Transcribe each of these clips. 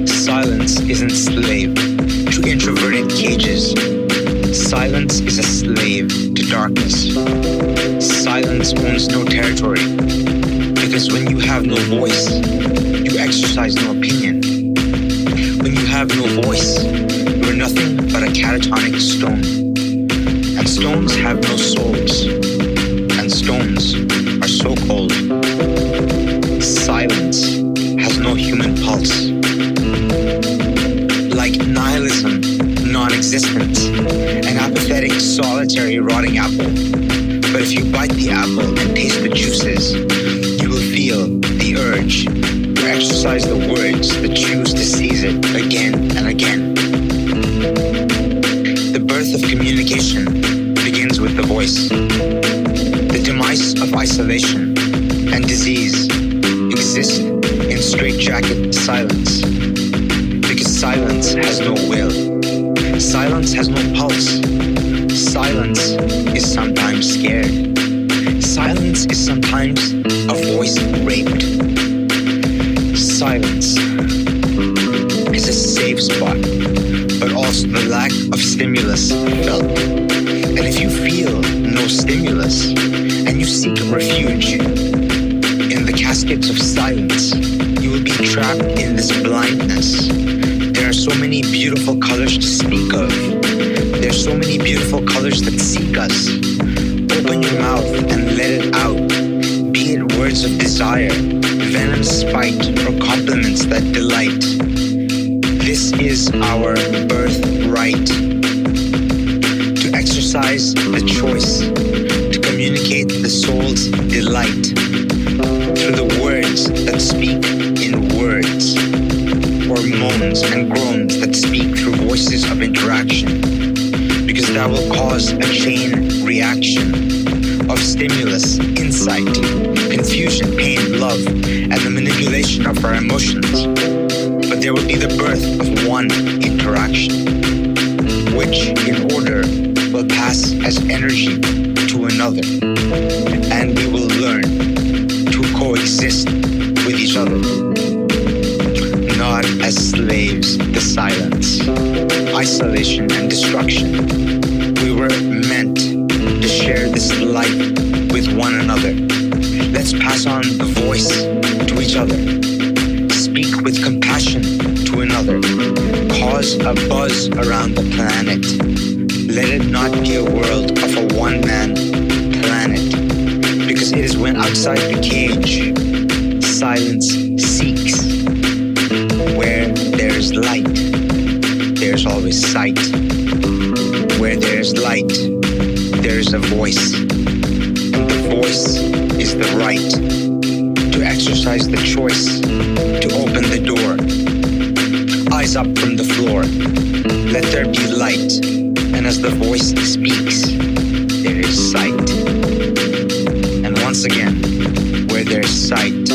Silence is enslaved to introverted cages. Silence is a slave to darkness. Silence owns no territory, because when you have no voice, you exercise no opinion. When you have no voice, you are nothing but a catatonic stone. And stones have no souls. And stones are so cold. Silence has no human pulse. Like nihilism, non-existent, an apathetic, solitary, rotting apple. But if you bite the apple and taste the juices, you will feel the urge to exercise the words that choose to seize it again and again. The birth of communication begins with the voice. The demise of isolation and disease exist in straitjacket silence, because silence has no will. Silence has no pulse. Silence is sometimes scared. Silence is sometimes a voice raped. Silence is a safe spot, but also the lack of stimulus felt. And if you feel no stimulus and you seek refuge in the caskets of silence, you will be trapped in this blindness. There are so many beautiful colors to speak of. There are so many beautiful colors that seek us. Open your mouth and let it out. Be it words of desire, venom, spite, or compliments that delight. This is our birthright. To exercise the choice, to communicate the soul's delight through the words that speak in words, or moans and groans that speak through voices of interaction, because that will cause a chain reaction of stimulus, insight, confusion, pain, love, and the manipulation of our emotions. But there will be the birth of one interaction, which in order will pass as energy to another, and we will learn to coexist with each other, not as slaves to silence, isolation, and destruction. We were meant to share this life with one another. Let's pass on the voice to each other. Speak with compassion to another. Cause a buzz around the planet. Let it not be a world of a one-man planet, because it is when outside the cage, silence seeks. Where there's light, there's always sight. Where there's light, there's a voice. And the voice is the right to exercise the choice to open the door. Eyes up from the floor. Let there be light. And as the voice speaks, there is sight. And once again, where there's sight,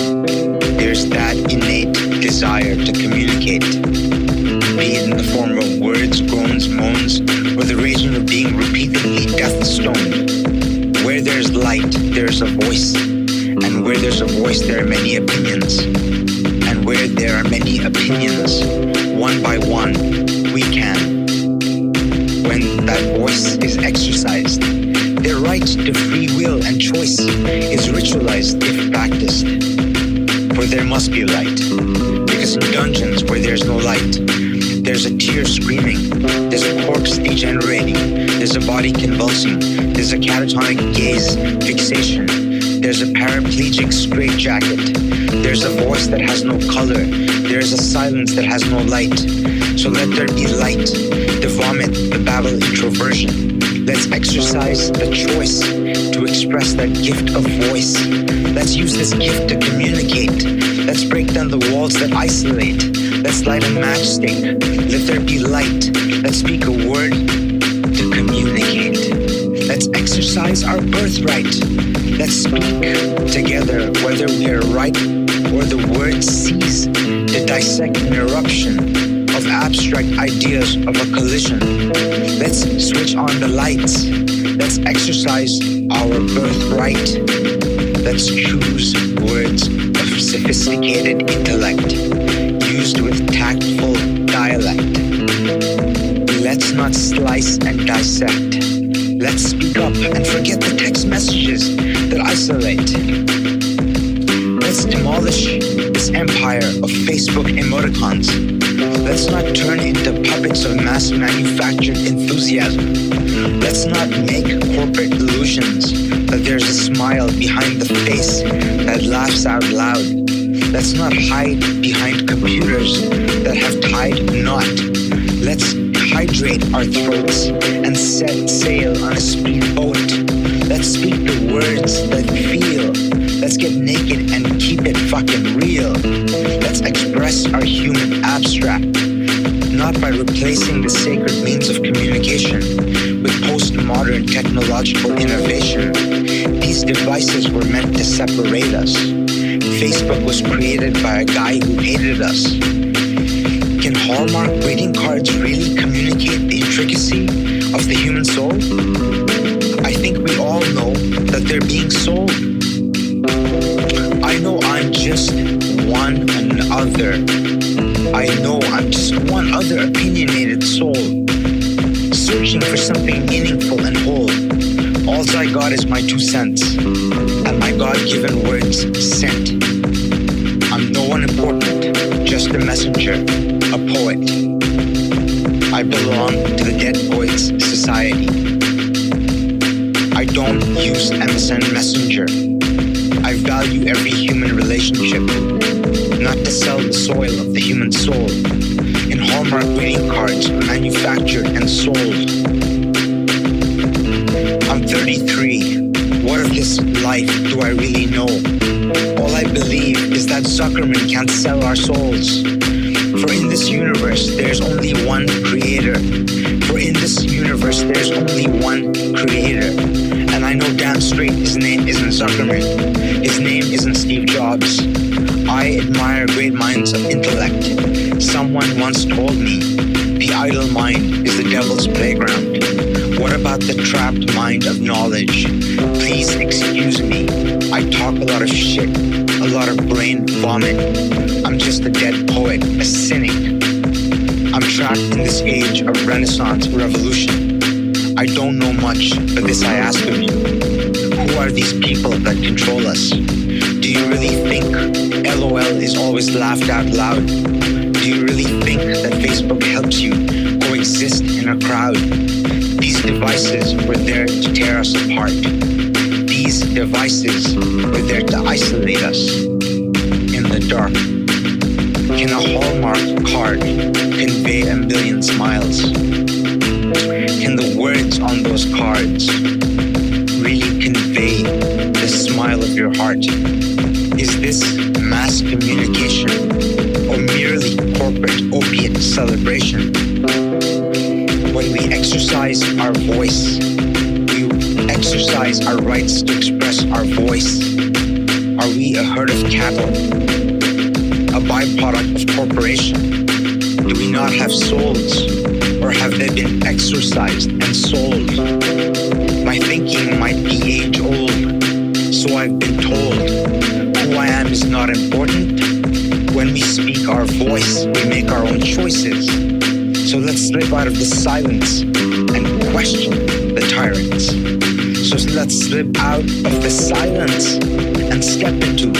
there's that innate desire to communicate, be it in the form of words, groans, moans, or the raging of being repeatedly death-stoned. Where there's light, there's a voice. And where there's a voice, there are many opinions. And where there are many opinions, one by one, we can. When that voice is exercised, their right to free will and choice is ritualized if practiced. For there must be light, because in dungeons where there's no light, there's a tear screaming, there's a corpse degenerating, there's a body convulsing, there's a catatonic gaze fixation, there's a paraplegic straitjacket, there's a voice that has no color, there's a silence that has no light. So let there be light, the vomit, the babble, introversion. Let's exercise the choice to express that gift of voice. Let's use this gift to communicate. Let's break down the walls that isolate. Let's light a matchstick. Let there be light. Let's speak a word to communicate. Let's exercise our birthright. Let's speak together, whether we are right or the word cease, to dissect an eruption of abstract ideas of a collision. Let's switch on the lights. Let's exercise our birthright. Let's choose words of sophisticated intellect, used with tactful dialect. Let's not slice and dissect. Let's speak up and forget the text messages that isolate. Let's demolish this empire of Facebook emoticons. Let's not turn into puppets of mass manufactured enthusiasm. Let's not make corporate illusions that there's a smile behind the face that laughs out loud. Let's not hide behind computers that have tied a knot. Let's hydrate our throats and set sail on a speedboat. Let's speak the words that feel. Let's get naked and keep it fucking real. Let's express our human abstract, not by replacing the sacred means of communication with postmodern technological innovation. These devices were meant to separate us. Facebook was created by a guy who hated us. Can Hallmark greeting cards really communicate the intricacy of the human soul? I think we all know that they're being sold. I know I'm just one another. I know I'm just one other opinionated soul, searching for something meaningful and whole. All I got is my 2 cents, and my God-given words sent. I'm no one important, just a messenger, a poet. I belong to the Dead Poets Society. I don't use MSN Messenger. I value every human relationship, not to sell the soil of the human soul in Hallmark greeting cards manufactured and sold. I'm 33. What of this life do I really know? All I believe is that Zuckerman can't sell our souls. For in this universe, there's only one creator. For in this universe, there's only one creator. And I know damn straight his name isn't Zuckerman. His name isn't Steve Jobs. I admire great minds of intellect. Someone once told me, the idle mind is the devil's playground. What about the trapped mind of knowledge? Please excuse me. I talk a lot of shit, a lot of brain vomit. I'm just a dead poet, a cynic. I'm trapped in this age of Renaissance revolution. I don't know much, but this I ask of you. Who are these people that control us? Do you really think LOL is always laughed out loud? Do you really think that Facebook helps you coexist in a crowd? These devices were there to tear us apart. These devices were there to isolate us in the dark. Can a Hallmark card convey a million smiles? Can the words on those cards really convey the smile of your heart? Is this mass communication or merely corporate opiate celebration? When we exercise our voice, we exercise our rights to express our voice. Are we a herd of cattle? A byproduct of corporation? Do we not have souls? Or have they been exorcised and sold? My thinking might be age old, so I've been told. Who I am is not important. When we speak our voice, we make our own choices. So let's slip out of the silence and question the tyrants. So let's slip out of the silence and step into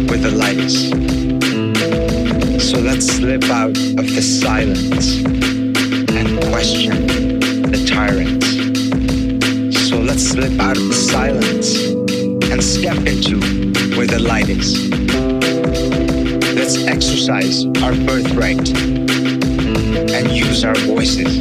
where the light is. So let's slip out of the silence and question the tyrants. So let's slip out of the silence and step into where the light is. Let's exercise our birthright and use our voices.